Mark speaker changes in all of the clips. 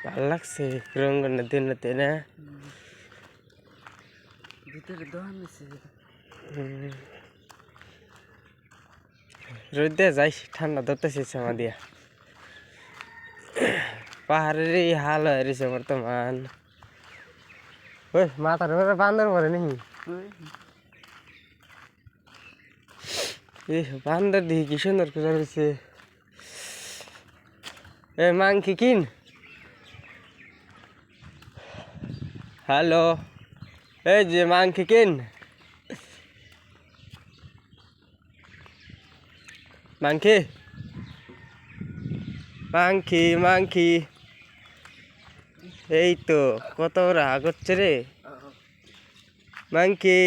Speaker 1: ভালো লাগছে রঙ্গনের দিনতে না
Speaker 2: ভিতরে দোকান আছে
Speaker 1: রোদে যাই ঠান্ডা ধরতেছে আমার দিয়া পাহাড়ের এই হাল হয়ে রয়েছে বর্তমান ওই মাথার উপরে বান্দর পরে নাকি এই বান্দর দেখি কি সুন্দর করে রয়েছে এ মাংকি কিন হ্যালো এই যে মাংকি কিন মাংকি মাংকি মাংকি এই তো কত রাগ হচ্ছে রে মাংকি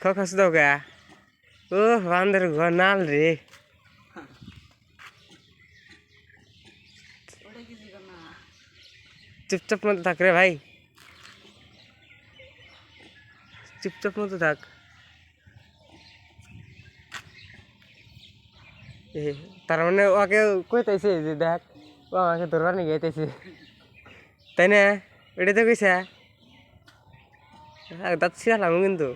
Speaker 1: খস দাও গা ও বান্দর ঘর নাল রে চুপচাপ মতো থাক রে ভাই চুপচাপ মতো থাক তার মানে ওকে কইতেছে যে দেখ ও আমাকে ধরবার নিয়ে যাইতেছে তাই না এটা তো কইসা দাঁত ছিলাম কিন্তু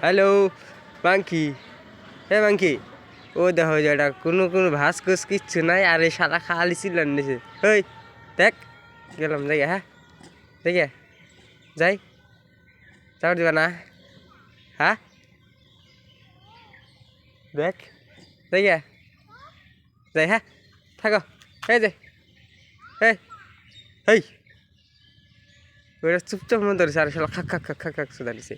Speaker 1: হ্যালো মাংকি হ্যাঁ মাংকি ও দেখো যেটা কোনো ভাস কুস কিচ্ছু নাই আর এই সারা খালি চিল্লান নিছে ওই দেখ গেলাম যাই হ্যাঁ দেখে যাই চাপড় দিবা না হ্যাঁ দেখ দেখে যাই হ্যাঁ থাকো এই যে এই এই ওটা চুপচাপ মনে ধরেছে আর শালা খাক খাক খাক খাক খাক শুধা নিছে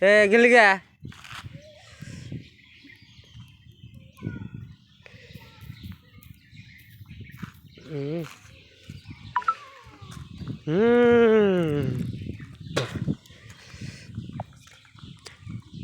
Speaker 1: এ গেলি গা হুম